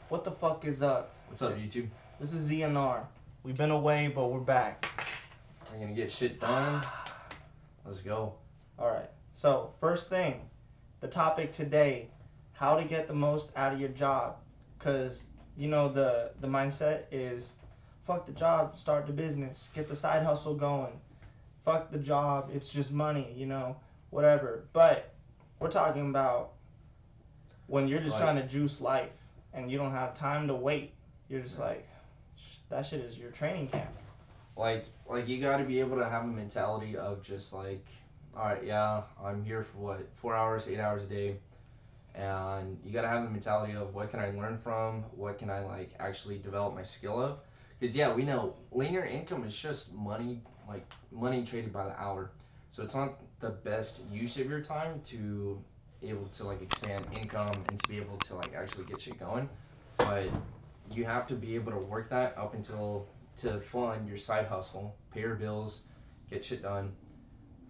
What the fuck is up? What's up, YouTube? This is ZNR. We've been away, but we're back. We're gonna get shit done. Let's go. Alright, so first thing, the topic today, how to get the most out of your job. Because, you know, the mindset is, fuck the job, start the business, get the side hustle going. Fuck the job, it's just money, you know, whatever. But we're talking about when you're just trying to juice life and you don't have time to wait. You're just like, that shit is your training camp. Like you gotta be able to have a mentality of just like, alright, yeah, I'm here for what, 4 hours, 8 hours a day. And you gotta have the mentality of what can I learn from, what can I like actually develop my skill of. Because yeah, we know linear income is just money, like money traded by the hour. So it's not the best use of your time to able to like expand income and to be able to like actually get shit going. But you have to be able to work that up until to fund your side hustle, pay your bills, get shit done,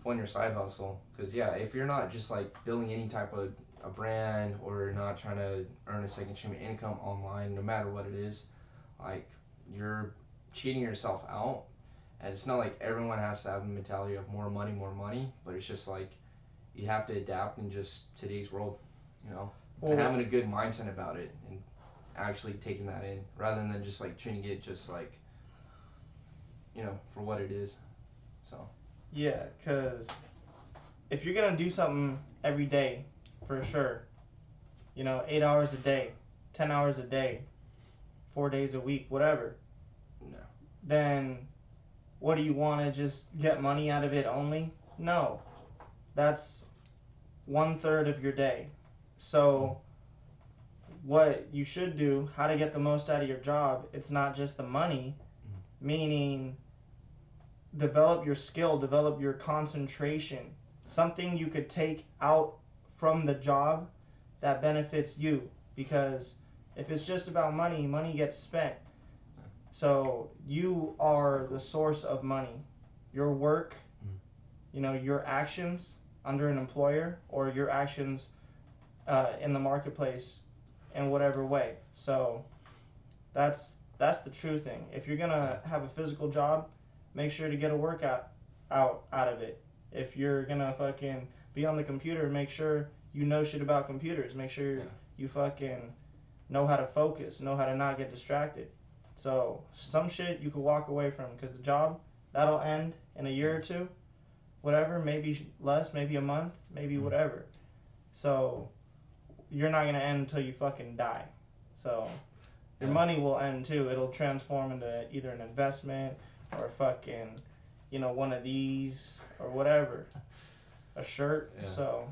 fund your side hustle. Because yeah, if you're not just like building any type of a brand or not trying to earn a second stream of income online, no matter what it is, like you're cheating yourself out. And it's not like everyone has to have the mentality of more money, but it's just like you have to adapt in just today's world, you know, and having a good mindset about it and actually taking that in rather than just like treating it just like, you know, for what it is. So yeah, because if you're gonna do something every day, for sure, you know, 8 hours a day, 10 hours a day, 4 days a week, whatever, no. Then what do you want to just get money out of it only? No, that's 1/3 of your day. So what you should do, how to get the most out of your job, it's not just the money, meaning develop your skill, develop your concentration, something you could take out from the job that benefits you. Because if it's just about money, money gets spent. So you are the source of money. Your work, you know, your actions under an employer or your actions in the marketplace in whatever way. So that's the true thing. If you're gonna have a physical job, make sure to get a workout out of it. If you're gonna fucking be on the computer, make sure you know shit about computers. Make sure you fucking know how to focus, know how to not get distracted. So some shit you could walk away from, because the job, that'll end in a year or two, whatever, maybe less, maybe a month, maybe whatever. So you're not gonna end until you fucking die. So your money will end too. It'll transform into either an investment or a fucking, you know, one of these or whatever, a shirt. So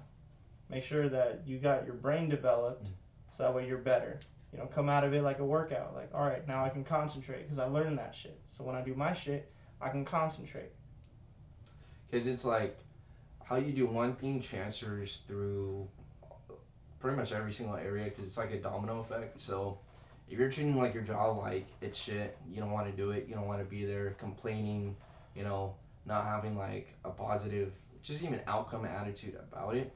make sure that you got your brain developed, so that way you're better. You know, come out of it like a workout. Like, all right, now I can concentrate because I learned that shit. So when I do my shit, I can concentrate. Because it's like how you do one thing transfers through pretty much every single area because it's like a domino effect. So if you're treating like your job like it's shit, you don't want to do it, you don't want to be there, complaining, you know, not having like a positive, just even outcome attitude about it,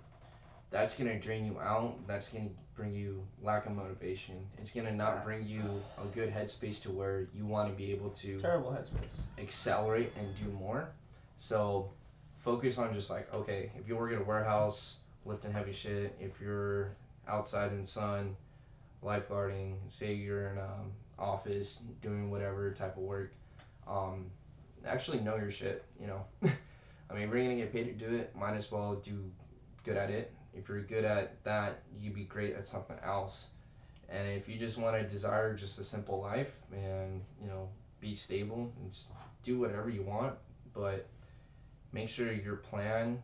that's gonna drain you out. That's gonna bring you lack of motivation. It's gonna not bring you a good headspace to where you want to be able to terrible headspace, accelerate and do more. So focus on just like, okay, if you work at a warehouse lifting heavy shit, if you're outside in the sun lifeguarding, say you're in an office doing whatever type of work, um, actually know your shit, you know. I mean, if you're gonna get paid to do it, might as well do good at it. If you're good at that, you'd be great at something else. And if you just want to desire just a simple life and, you know, be stable and just do whatever you want, but make sure your plan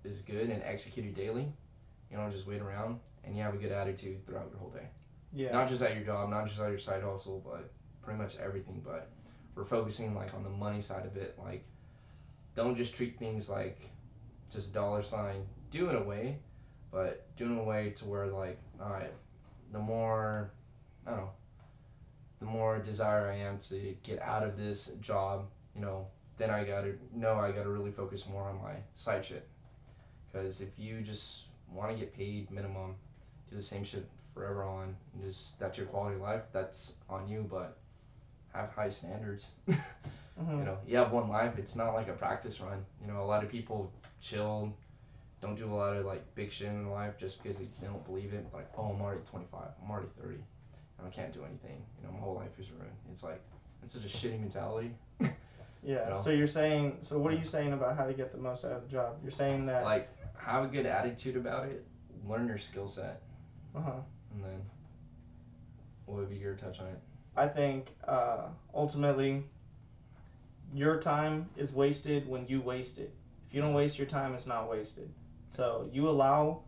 is good and executed daily. You don't just wait around and you have a good attitude throughout your whole day. Yeah. Not just at your job, not just at your side hustle, but pretty much everything. But we're focusing like on the money side of it. Like, don't just treat things like just a dollar sign. Do in a way, but do in a way to where like, all right, the more, I don't know, the more desire I am to get out of this job, you know, then I gotta really focus more on my side shit. Because if you just want to get paid minimum, do the same shit forever on. Just that's your quality of life. That's on you, but have high standards. You know, you have one life. It's not like a practice run. You know, a lot of people chill, don't do a lot of like big shit in life just because they don't believe it. Like, oh, I'm already 25, I'm already 30, and I can't do anything. You know, my whole life is ruined. It's like, it's such a shitty mentality. Yeah. You know? So you're saying, so what are you saying about how to get the most out of the job? You're saying that Like, have a good attitude about it. Learn your skill set. Uh-huh. And then, what would be your touch on it? I think ultimately your time is wasted when you waste it. If you don't waste your time, it's not wasted. So you allow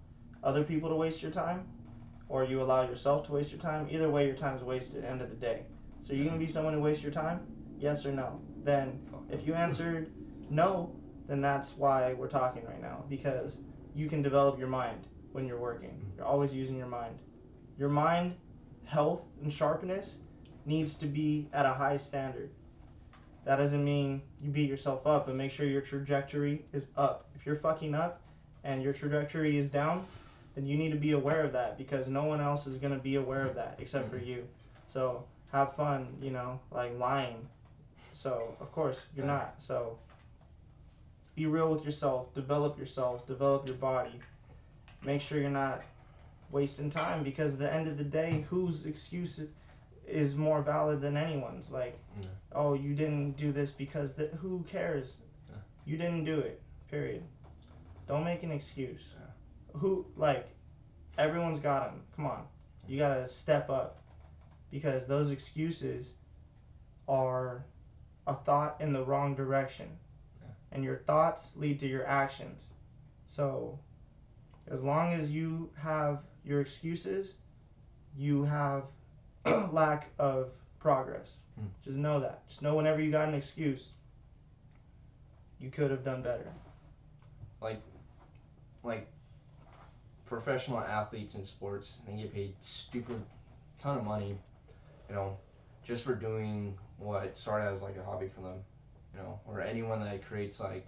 other people to waste your time, or you allow yourself to waste your time. Either way, your time is wasted at the end of the day. So you're going to be someone who wastes your time? Yes or no? Then if you answered no, then that's why we're talking right now, because you can develop your mind when you're working. You're always using your mind. Your mind, health, and sharpness needs to be at a high standard. That doesn't mean you beat yourself up, but make sure your trajectory is up. If you're fucking up and your trajectory is down, then you need to be aware of that, because no one else is going to be aware of that except for you. So have fun, you know, like lying. So, of course, you're not. So be real with yourself, develop your body. Make sure you're not wasting time, because at the end of the day, whose excuse is more valid than anyone's? Like, oh, you didn't do this because who cares? You didn't do it, period. Don't make an excuse. Who, like, everyone's got them. Come on. You gotta step up, because those excuses are a thought in the wrong direction. And your thoughts lead to your actions. So as long as you have your excuses, you have lack of progress. Just know that. Just know whenever you got an excuse, you could have done better. Like professional athletes in sports, they get paid stupid ton of money, you know, just for doing what started as like a hobby for them, you know, or anyone that creates like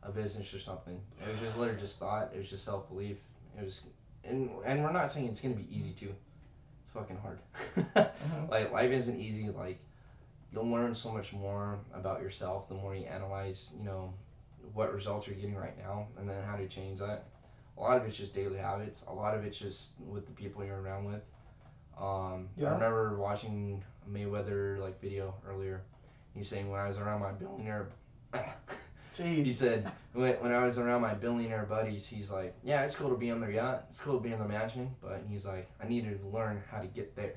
a business or something. It was just literally just thought. It was just self belief. It was, and we're not saying it's gonna be easy too. It's fucking hard. Like, life isn't easy. Like, you'll learn so much more about yourself the more you analyze, you know, what results you're getting right now, and then how to change that. A lot of it's just daily habits. A lot of it's just with the people you're around with. I remember watching a Mayweather like video earlier. He's saying, when I was around my billionaire, he said, when I was around my billionaire buddies, he's like, yeah, it's cool to be on their yacht, it's cool to be in the mansion, but he's like, I needed to learn how to get there.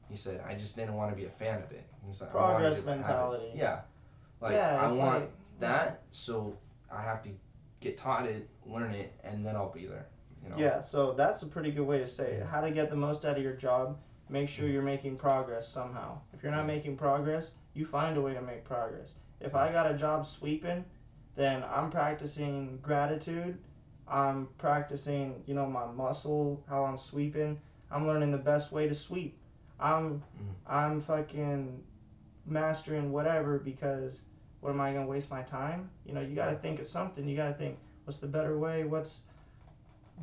He said, I just didn't want to be a fan of it. He's like, progress mentality. Yeah. Like, I want that, so I have to get taught it, learn it, and then I'll be there. You know? Yeah, so that's a pretty good way to say it. How to get the most out of your job, make sure you're making progress somehow. If you're not making progress, you find a way to make progress. If I got a job sweeping, then I'm practicing gratitude. I'm practicing, you know, my muscle, how I'm sweeping. I'm learning the best way to sweep. I'm fucking mastering whatever, because what am I going to waste my time? You know, you got to think of something. You got to think, what's the better way?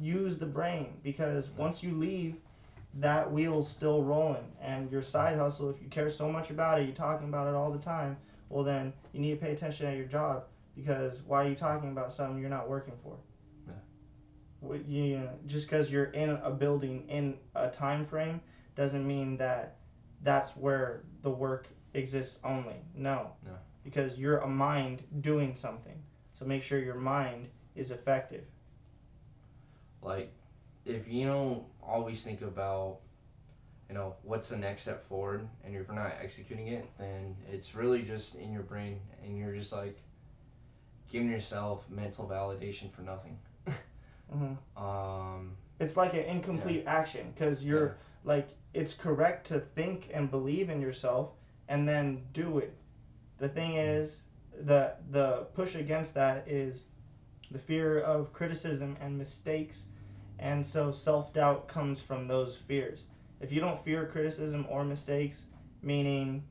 Use the brain, because once you leave, that wheel's still rolling. And your side hustle, if you care so much about it, you're talking about it all the time, well, then you need to pay attention at your job, because why are you talking about something you're not working for? You know, just because you're in a building in a time frame doesn't mean that that's where the work exists only. No. Because you're a mind doing something. So make sure your mind is effective. Like, if you don't always think about, you know, what's the next step forward, and if you're not executing it, then it's really just in your brain, and you're just like giving yourself mental validation for nothing. It's like an incomplete action, because you're like, it's correct to think and believe in yourself and then do it. The thing is, the push against that is the fear of criticism and mistakes, and so self-doubt comes from those fears. If you don't fear criticism or mistakes, meaning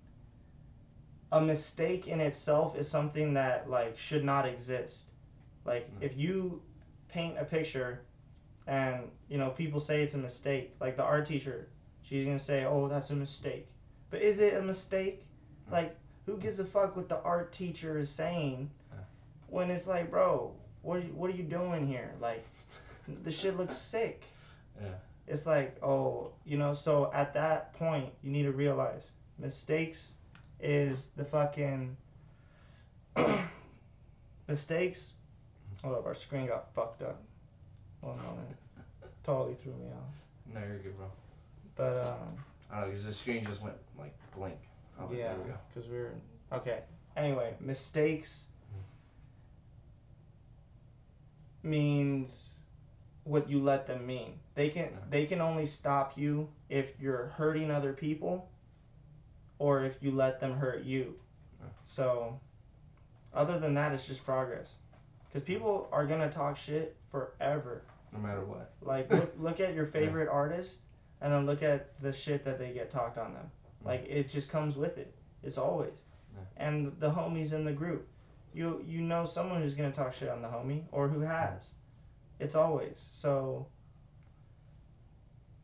a mistake in itself is something that like should not exist. Like, if you paint a picture And, people say it's a mistake. Like the art teacher, she's going to say, oh, that's a mistake. But is it a mistake? Like, who gives a fuck what the art teacher is saying when it's like, bro, what are you doing here? Like, the shit looks sick. Yeah. It's like, oh, so at that point, you need to realize mistakes is the fucking mistakes. Hold up, our screen got fucked up. 1 moment. Totally threw me off. No, you're good, bro. But, I don't know, because the screen just went, like, blank. Oh, yeah, there we go. because okay. Anyway, mistakes means what you let them mean. They can only stop you if you're hurting other people or if you let them hurt you. So, other than that, it's just progress. Because people are going to talk shit forever. No matter what. Like, look at your favorite artist and then look at the shit that they get talked on them. Like, it just comes with it. It's always. And the homies in the group. You know someone who's going to talk shit on the homie or who has. It's always. So,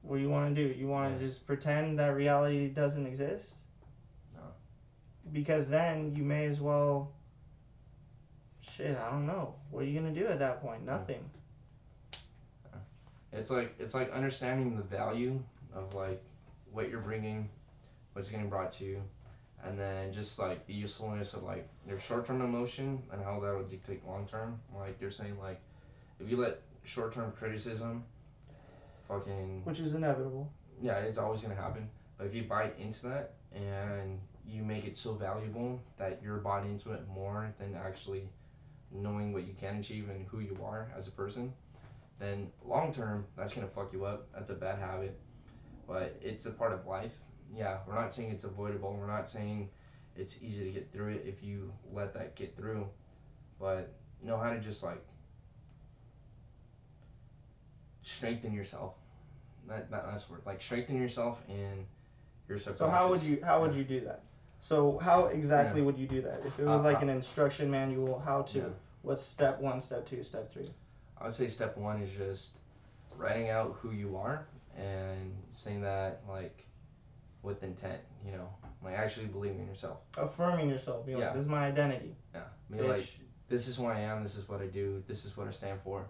what do you want to do? You want to just pretend that reality doesn't exist? No. Because then you may as well... Shit, I don't know. What are you going to do at that point? Nothing. It's like understanding the value of like what you're bringing, what's getting brought to you, and then just like the usefulness of like your short-term emotion and how that would dictate long-term. Like you're saying, like if you let short-term criticism which is inevitable. Yeah, it's always gonna happen. But if you buy into that and you make it so valuable that you're bought into it more than actually knowing what you can achieve and who you are as a person, then long term that's gonna fuck you up. That's a bad habit, but it's a part of life. Yeah, we're not saying it's avoidable. We're not saying it's easy to get through it if you let that get through, but know how to just like strengthen yourself. That's word. Like strengthen yourself in your subconscious. So how would you do that? So how exactly would you do that? If it was like an instruction manual, how to? Yeah. What's step 1, step 2, step 3? I would say step 1 is just writing out who you are and saying that like with intent, like actually believing in yourself. Affirming yourself, being like, this is my identity. Yeah, be like, this is who I am, this is what I do, this is what I stand for.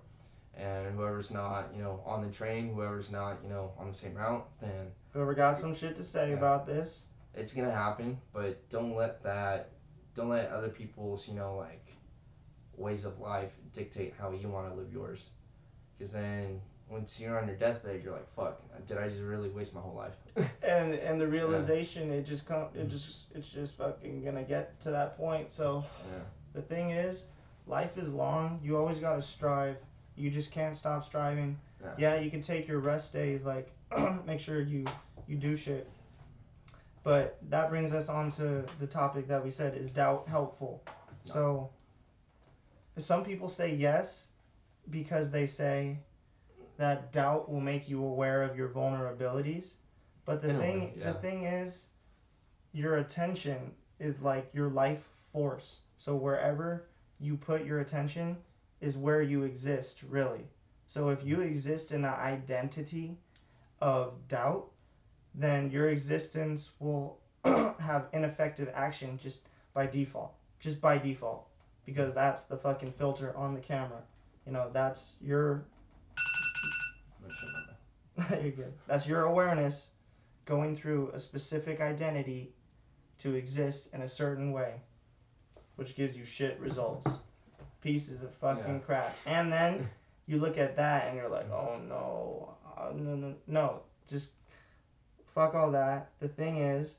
And whoever's not, on the train, whoever's not, on the same route, then... Whoever got some shit to say about this. It's gonna happen, but don't let other people's, like, ways of life dictate how you want to live yours. Because then, once you're on your deathbed, you're like, fuck, did I just really waste my whole life? and the realization, it's just fucking gonna get to that point. So, the thing is, life is long, you always gotta strive. You just can't stop striving. Yeah, you can take your rest days, like, make sure you do shit. But that brings us on to the topic that we said, is doubt helpful? No. So, some people say yes because they say that doubt will make you aware of your vulnerabilities. But the thing is, your attention is like your life force. So wherever you put your attention is where you exist, really. So if you exist in an identity of doubt, then your existence will have ineffective action just by default. Because that's the fucking filter on the camera. That's your... You're good. That's your awareness going through a specific identity to exist in a certain way, which gives you shit results. Pieces of fucking crap. And then you look at that and you're like, oh no, no, just fuck all that. The thing is,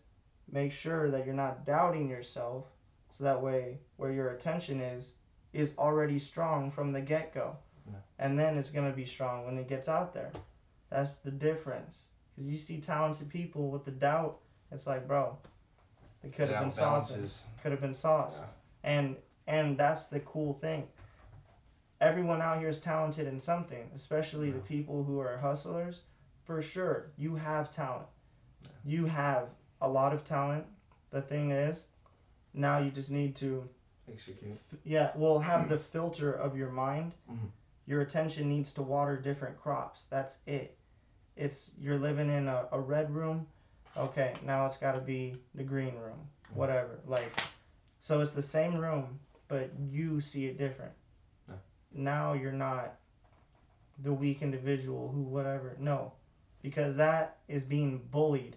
make sure that you're not doubting yourself, so that way where your attention is already strong from the get-go. And then it's going to be strong when it gets out there. That's the difference. Because you see talented people with the doubt, it's like, bro, they could have been sauced. Could have been sauced. Yeah. And that's the cool thing. Everyone out here is talented in something, especially the people who are hustlers. For sure, you have talent. Yeah. You have a lot of talent. The thing is, now you just need to execute. Have the filter of your mind Your attention needs to water different crops. That's it. It's you're living in a red room. Okay, now it's got to be the green room. Whatever. Like, so it's the same room, but you see it different. Yeah. Now you're not the weak individual who whatever. No, because that is being bullied.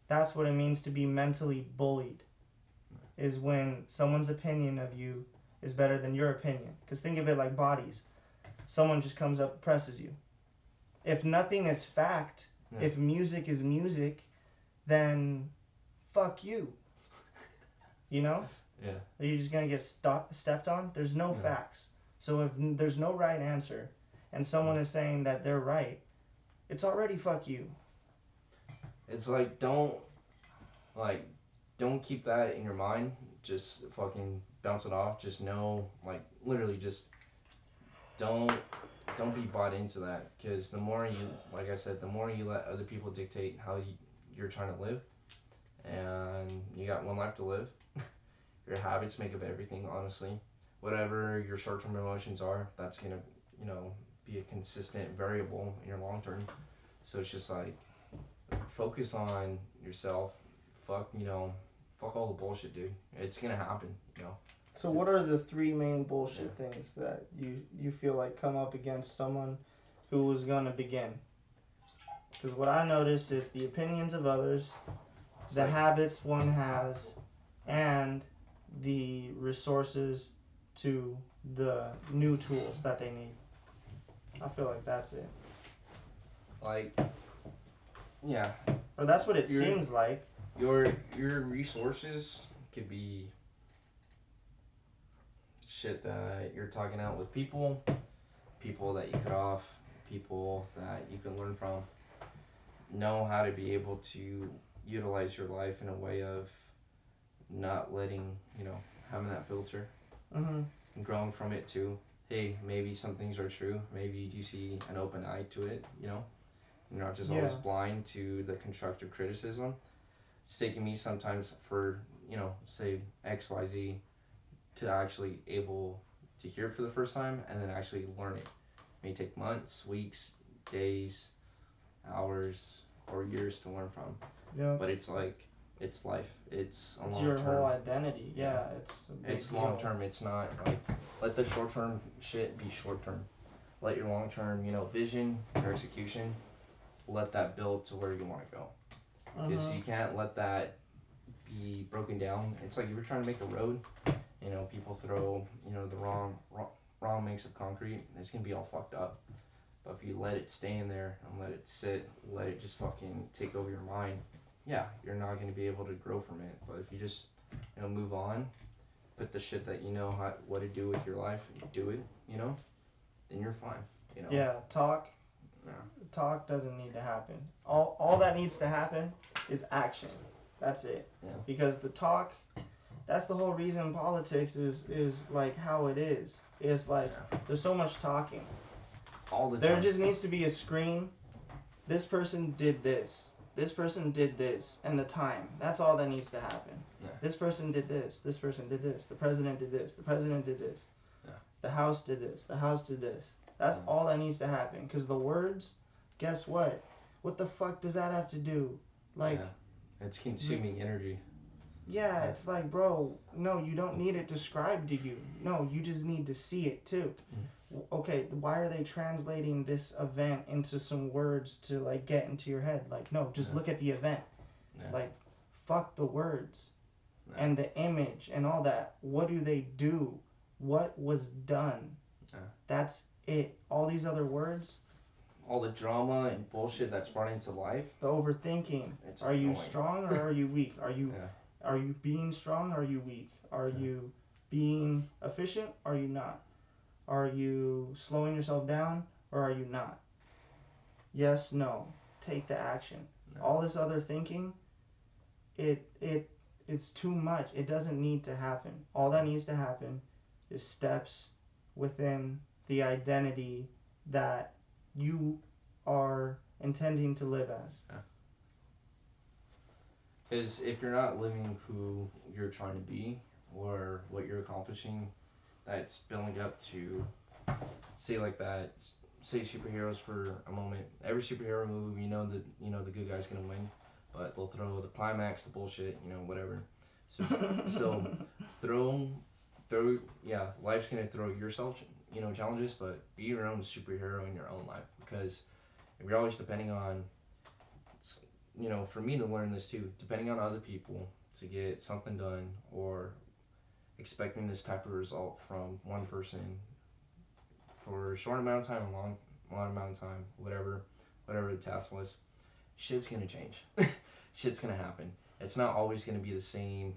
That's what it means to be mentally bullied. Is when someone's opinion of you is better than your opinion. Because think of it like bodies. Someone just comes up and presses you. If nothing is fact, if music is music, then fuck you. You know? Yeah. Are you just gonna get stepped on? There's no facts. So if there's no right answer, and someone is saying that they're right, it's already fuck you. It's like don't keep that in your mind. Just fucking bounce it off. Just know, like, literally, just don't be bought into that. Because the more you, like I said, the more you let other people dictate how you're trying to live, and you got one life to live. Your habits make up everything, honestly. Whatever your short-term emotions are, that's gonna, be a consistent variable in your long-term. So it's just like, focus on yourself. Fuck all the bullshit, dude. It's gonna happen. So what are the three main bullshit things that you feel like come up against someone who is gonna begin? Because what I noticed is the opinions of others, the habits one has, and the resources to the new tools that they need. I feel like that's it. Like, yeah. Or that's what it seems like. Your resources could be shit that you're talking out with people that you cut off, people that you can learn from. Know how to be able to utilize your life in a way of not letting, having that filter. And growing from it too. Hey, maybe some things are true. Maybe you do see an open eye to it, You're not just always blind to the constructive criticism. It's taking me sometimes for, say XYZ to actually able to hear it for the first time and then actually learn it. It may take months, weeks, days, hours, or years to learn from. Yeah. But it's like, it's life. It's a long your term. whole identity. Yeah, it's long term. It's not like, let the short term shit be short term. Let your long term, vision, your execution, let that build to where you want to go. Because you can't let that be broken down. It's like if you're trying to make a road, people throw, the wrong mix of concrete, it's gonna be all fucked up. But if you let it stay in there and let it sit, let it just fucking take over your mind, yeah, you're not gonna be able to grow from it. But if you just, move on, put the shit that you know what to do with your life, do it, then you're fine. Yeah, talk. Yeah. Talk doesn't need to happen. All that needs to happen is action. That's it. Yeah. Because the talk, that's the whole reason politics is like how it is. It's like there's so much talking. All the time. There just needs to be a screen. This person did this. This person did this. And the time. That's all that needs to happen. Yeah. This person did this. This person did this. The president did this. The president did this. Yeah. The House did this. The House did this. That's all that needs to happen. Because the words, guess what? What the fuck does that have to do? Like, it's consuming energy. Yeah, it's like, bro, no, you don't need it described to you. No, you just need to see it too. Okay, why are they translating this event into some words to like get into your head? Like, no, just look at the event. Like, fuck the words and the image and all that. What do they do? What was done? That's it. All these other words. All the drama and bullshit that's brought into life. The overthinking. Are you strong or are you weak? Are you being strong or are you weak? Are you being efficient or are you not? Are you slowing yourself down or are you not? Yes, no. Take the action. All this other thinking, it's too much. It doesn't need to happen. All that needs to happen is steps within the identity that you are intending to live as. Because if you're not living who you're trying to be or what you're accomplishing, that's building up to say like that. Say superheroes for a moment. Every superhero movie, the good guy's gonna win, but they'll throw the climax, the bullshit, whatever. So so throw throw yeah, life's gonna throw yourself challenges, but be your own superhero in your own life because if you're always depending on for me to learn this too, depending on other people to get something done or expecting this type of result from one person for a short amount of time, a long amount of time, whatever the task was, shit's gonna change. Shit's gonna happen. It's not always gonna be the same,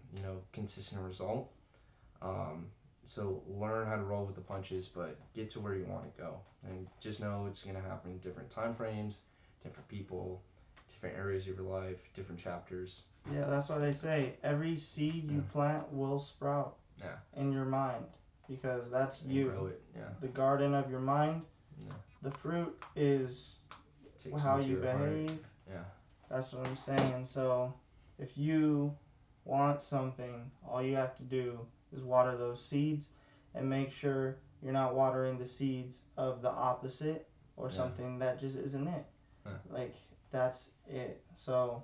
consistent result. Um, so learn how to roll with the punches, but get to where you want to go, and just know it's gonna happen in different time frames, different people, different areas of your life, different chapters. Yeah, that's why they say every seed you plant will sprout. Yeah. In your mind, because that's And you. grow it. Yeah. The garden of your mind. Yeah. The fruit is how you behave. Heart. Yeah. That's what I'm saying. So, if you want something, all you have to do is water those seeds and make sure you're not watering the seeds of the opposite or something that just isn't it. Like, that's it. So,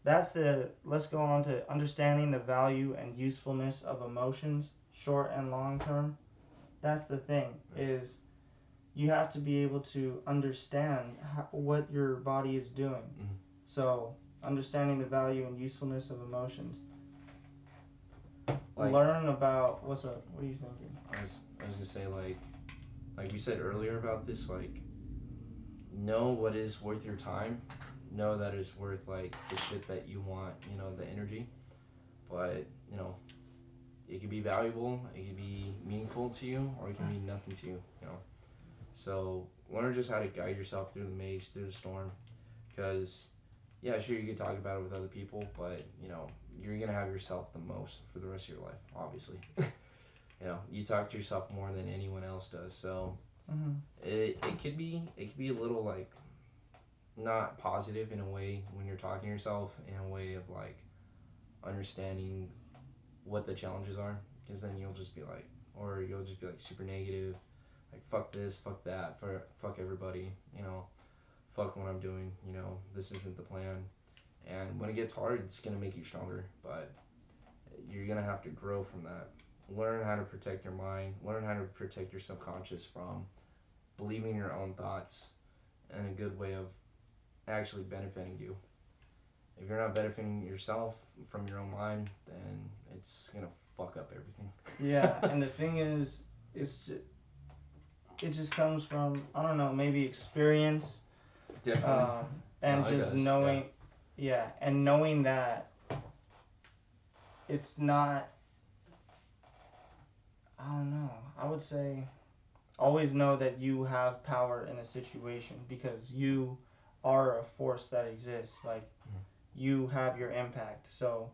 let's go on to understanding the value and usefulness of emotions, short and long term. That's the thing, is you have to be able to understand what your body is doing. Mm-hmm. So, understanding the value and usefulness of emotions. Learn about what are you thinking? I was gonna say like we said earlier about this, like know what is worth your time, know that it's worth like the shit that you want, the energy, but it can be valuable, it can be meaningful to you, or it can mean nothing to you, So learn just how to guide yourself through the maze, through the storm, because yeah, sure you can talk about it with other people, but you're gonna have yourself the most for the rest of your life, obviously. You talk to yourself more than anyone else does, so it could be a little like not positive in a way when you're talking to yourself in a way of like understanding what the challenges are, because then you'll just be like super negative, like fuck this, fuck that, fuck everybody, fuck what I'm doing, this isn't the plan. And when it gets hard, it's gonna make you stronger, but you're gonna have to grow from that. Learn how to protect your mind, learn how to protect your subconscious from believing your own thoughts in a good way of actually benefiting you. If you're not benefiting yourself from your own mind, then it's gonna fuck up everything. Yeah, and the thing is, it just comes from, I don't know, maybe experience. Definitely. And no, just knowing, and knowing that it's not, I don't know, I would say always know that you have power in a situation because you are a force that exists. Like, you have your impact. So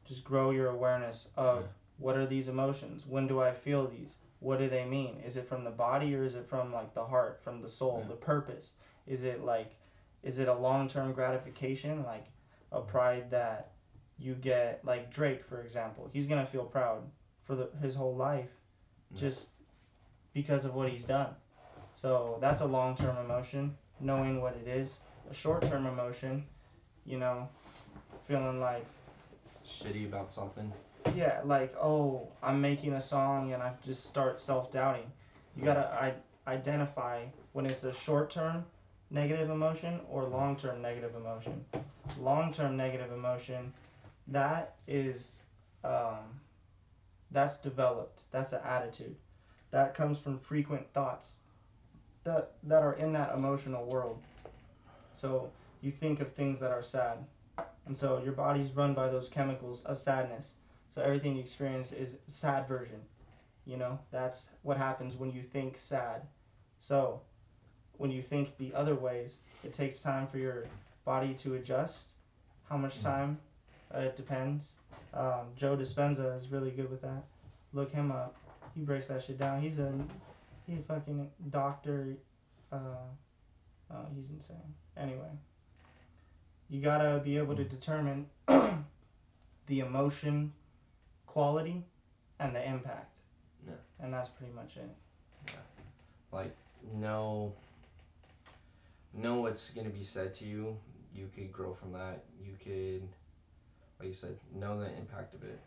just grow your awareness of what are these emotions? When do I feel these? What do they mean? Is it from the body or is it from like the heart, from the soul, the purpose? Is it a long-term gratification, like a pride that you get, like Drake, for example? He's going to feel proud for his whole life just because of what he's done. So that's a long-term emotion, knowing what it is. A short-term emotion, feeling like shitty about something. Yeah, like, oh, I'm making a song and I just start self-doubting. You gotta identify when it's a short-term negative emotion or long-term negative emotion. Long-term negative emotion, that is, that's developed. That's an attitude. That comes from frequent thoughts that are in that emotional world. So you think of things that are sad. And so your body's run by those chemicals of sadness. So everything you experience is sad version. That's what happens when you think sad. So when you think the other ways, it takes time for your body to adjust. How much time? It depends. Joe Dispenza is really good with that. Look him up. He breaks that shit down. He's a fucking doctor. He's insane. Anyway, you gotta be able to determine the emotion quality and the impact. Yeah. And that's pretty much it. Yeah. like know what's gonna be said to you. You could grow from that. You could, like you said, know the impact of it.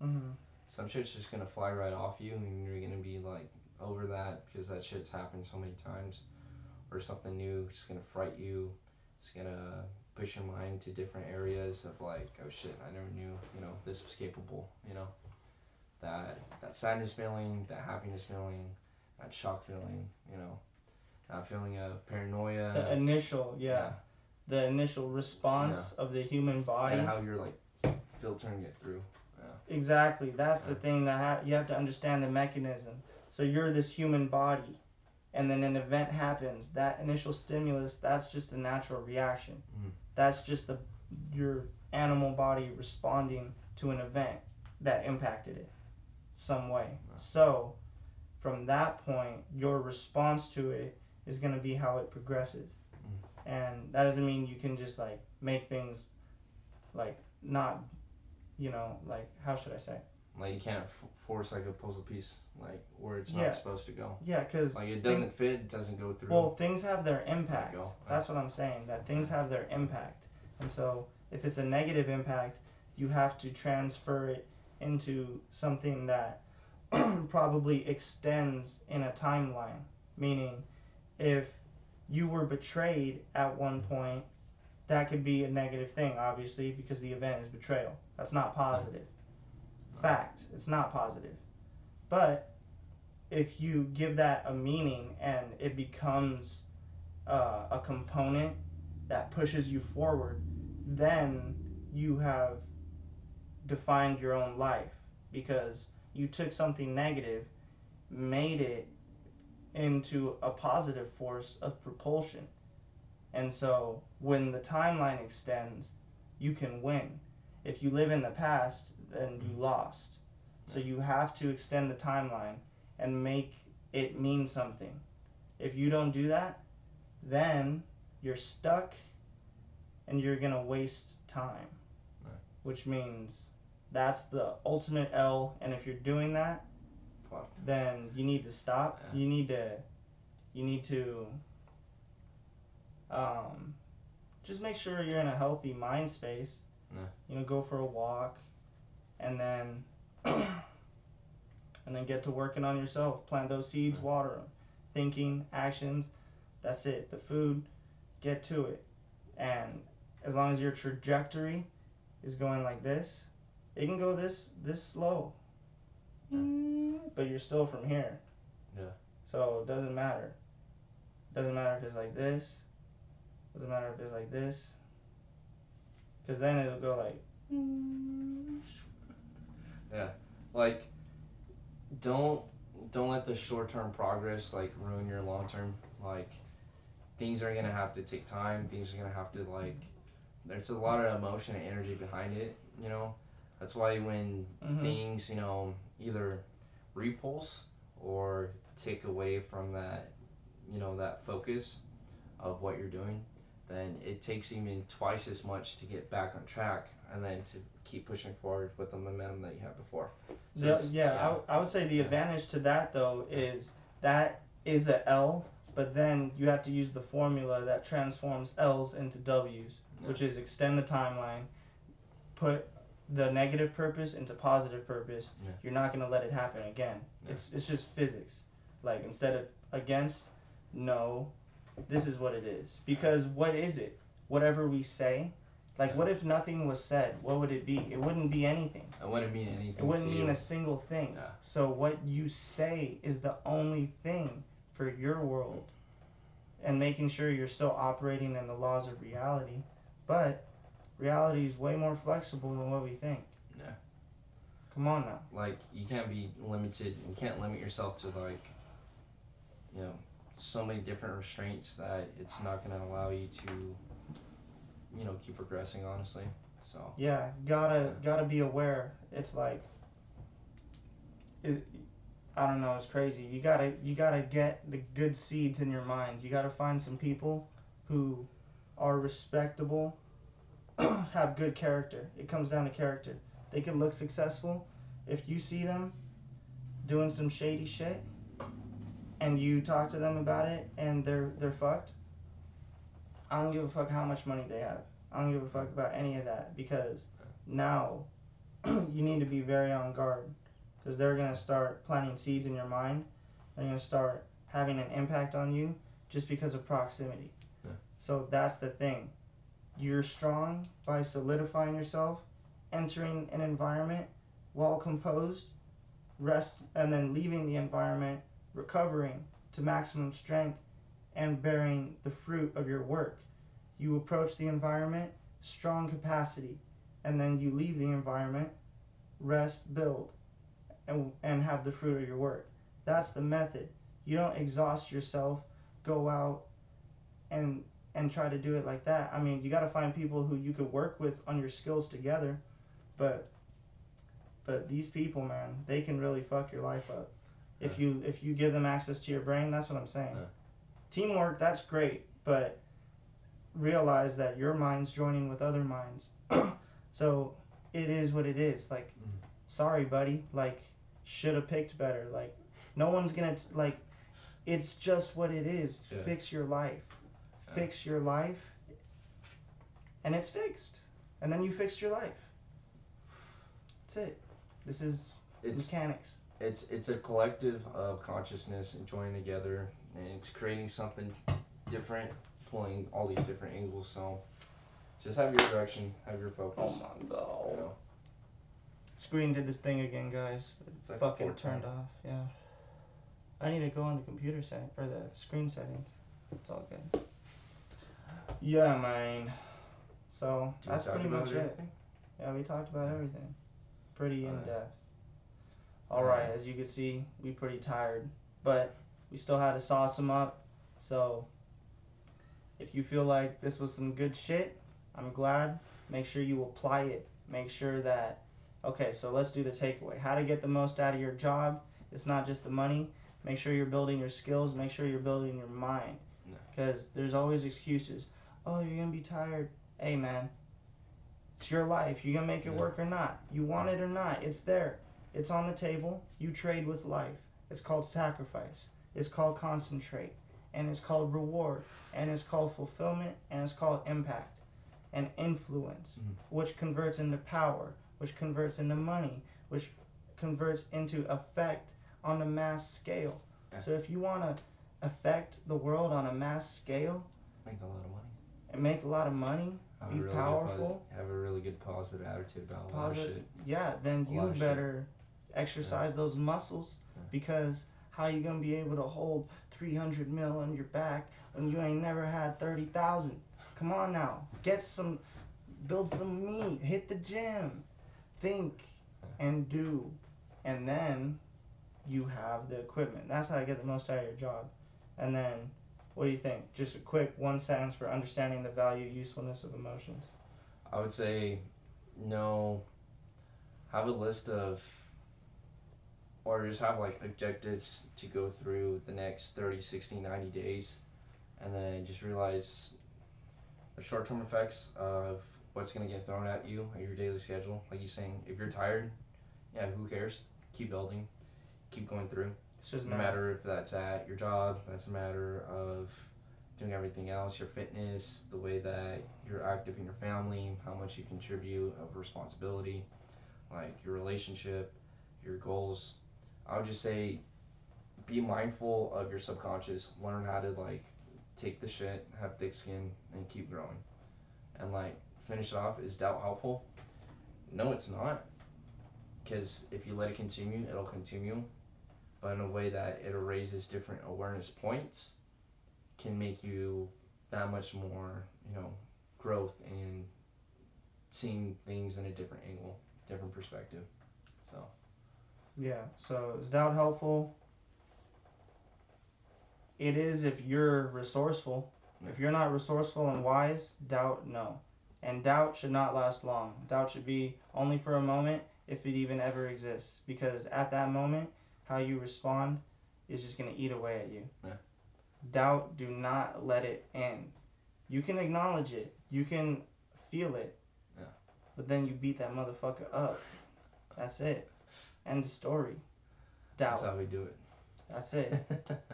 Mhm. Some shit's just gonna fly right off you, and you're gonna be like over that because that shit's happened so many times. Or something new, just gonna fright you. It's gonna push your mind to different areas of like, oh shit, I never knew, this was capable. That sadness feeling, that happiness feeling, that shock feeling. That feeling of paranoia. The initial, yeah. The initial response of the human body. And how you're like filtering it through. Yeah. Exactly. That's the thing that you have to understand the mechanism. So you're this human body, and then an event happens. That initial stimulus, that's just a natural reaction. That's just your animal body responding to an event that impacted it some way. So from that point, your response to it is going to be how it progresses. And that doesn't mean you can just like make things like not, like, how should I say? Like you can't force like a puzzle piece like where it's not supposed to go. Yeah, because like it doesn't fit, it doesn't go through. Well, things have their impact. That's what I'm saying. That things have their impact, and so if it's a negative impact, you have to transfer it into something that probably extends in a timeline. Meaning, if you were betrayed at one point, that could be a negative thing, obviously, because the event is betrayal. That's not positive. Fact, it's not positive. But if you give that a meaning and it becomes a component that pushes you forward, then you have defined your own life, because you took something negative, made it into a positive force of propulsion. And so when the timeline extends, you can win. If you live in the past, then you lost. So you have to extend the timeline and make it mean something. If you don't do that, then you're stuck and you're going to waste time. Which means that's the ultimate L, and if you're doing that, then you need to stop. You need to just make sure you're in a healthy mind space. Go for a walk, and then get to working on yourself. Plant those seeds, water them. Thinking, actions, that's it. The food, get to it. And as long as your trajectory is going like this, it can go this slow. But you're still from here. Yeah. So it doesn't matter. Doesn't matter if it's like this. Doesn't matter if it's like this. Because then it'll go like. Yeah. Like, don't let the short-term progress like ruin your long-term. Like, things are gonna have to take time. Things are gonna have to like. There's a lot of emotion and energy behind it. That's why when things either repulse or take away from that that focus of what you're doing, then it takes even twice as much to get back on track and then to keep pushing forward with the momentum that you had before. So I would say the advantage to that though is that is a L, but then you have to use the formula that transforms L's into W's, which is extend the timeline, put the negative purpose into positive purpose. You're not going to let it happen again. It's just physics. Like, instead of against, no, this is what it is. Because what is it? Whatever we say. Like, what if nothing was said? What would it be? It wouldn't be anything. It wouldn't mean anything. It wouldn't mean a single thing. So what you say is the only thing for your world. And making sure you're still operating in the laws of reality. But reality is way more flexible than what we think. Yeah. Come on now. Like, you can't be limited. You can't limit yourself to like, so many different restraints that it's not going to allow you to, keep progressing, honestly. So. Yeah, gotta be aware. It's like, I don't know, it's crazy. You gotta get the good seeds in your mind. You gotta find some people who are respectable, have good character. It comes down to character. They can look successful. If you see them doing some shady shit and you talk to them about it and they're fucked, I don't give a fuck how much money they have. I don't give a fuck about any of that, because now you need to be very on guard, because they're going to start planting seeds in your mind. They're going to start having an impact on you just because of proximity. Yeah. So that's the thing. You're strong by solidifying yourself, entering an environment well composed, rest, and then leaving the environment, recovering to maximum strength, and bearing the fruit of your work. You approach the environment, strong capacity, and then you leave the environment, rest, build, and have the fruit of your work. That's the method. You don't exhaust yourself, go out and try to do it like that. I mean, you got to find people who you could work with on your skills together, but these people, man, they can really fuck your life up. If you give them access to your brain, that's what I'm saying. Teamwork, that's great, but realize that your mind's joining with other minds. So it is what it is. Like, sorry, buddy. Like, should have picked better. Like, no one's gonna like. It's just what it is. Yeah. Fix your life. Fix your life, and it's fixed. And then you fixed your life. That's it. This is mechanics. It's a collective of consciousness and joining together, and it's creating something different, pulling all these different angles. So just have your direction, have your focus. Oh my god. You know? Screen did this thing again, guys. It's like fucking turned off. Yeah. I need to go on the computer setting or the screen settings. It's all good. Yeah, man. So that's pretty much it. Yeah, we talked about everything. Pretty in depth. Alright, as you can see, we pretty tired. But we still had to sauce them up. So if you feel like this was some good shit, I'm glad. Make sure you apply it. Make sure that, okay, so let's do the takeaway. How to get the most out of your job. It's not just the money. Make sure you're building your skills. Make sure you're building your mind. Because there's always excuses. Oh, you're going to be tired. Hey, man. It's your life. You're going to make it work or not. You want it or not. It's there. It's on the table. You trade with life. It's called sacrifice. It's called concentrate. And it's called reward. And it's called fulfillment. And it's called impact. And influence. Which converts into power. Which converts into money. Which converts into effect on a mass scale. So if you want to affect the world on a mass scale, make a lot of money. And make a lot of money, be really powerful. Have a really good positive attitude about a lot of shit. Yeah, then you better exercise those muscles, because how you gonna be able to hold 300 mil on your back when you ain't never had 30,000? Come on now, build some meat, hit the gym, think and do, and then you have the equipment. That's how you get the most out of your job. And then, what do you think? Just a quick one sentence for understanding the value, usefulness of emotions. I would say, have a list of, or just have like objectives to go through the next 30, 60, 90 days, and then just realize the short-term effects of what's going to get thrown at you at your daily schedule. Like you're saying, if you're tired, who cares? Keep building. Keep going through. No matter if that's at your job, that's a matter of doing everything else, your fitness, the way that you're active in your family, how much you contribute of responsibility, like your relationship, your goals. I would just say be mindful of your subconscious, learn how to like take the shit, have thick skin, and keep growing. And like finish it off, is doubt helpful? No, it's not. Because if you let it continue, it'll continue. But in a way that it raises different awareness points, can make you that much more, growth and seeing things in a different angle, different perspective. So. Yeah, so is doubt helpful? It is if you're resourceful. If you're not resourceful and wise, doubt, no. And doubt should not last long. Doubt should be only for a moment, if it even ever exists. Because at that moment, how you respond is just going to eat away at you. Yeah. Doubt, do not let it in. You can acknowledge it. You can feel it. Yeah. But then you beat that motherfucker up. That's it. End of story. Doubt. That's how we do it. That's it.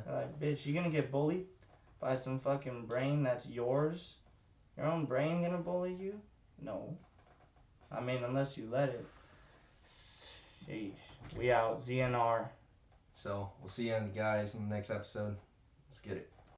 Like, bitch, you gonna get bullied by some fucking brain that's yours? Your own brain gonna bully you? No. I mean, unless you let it. Sheesh. We out. ZNR. So we'll see you guys in the next episode. Let's get it.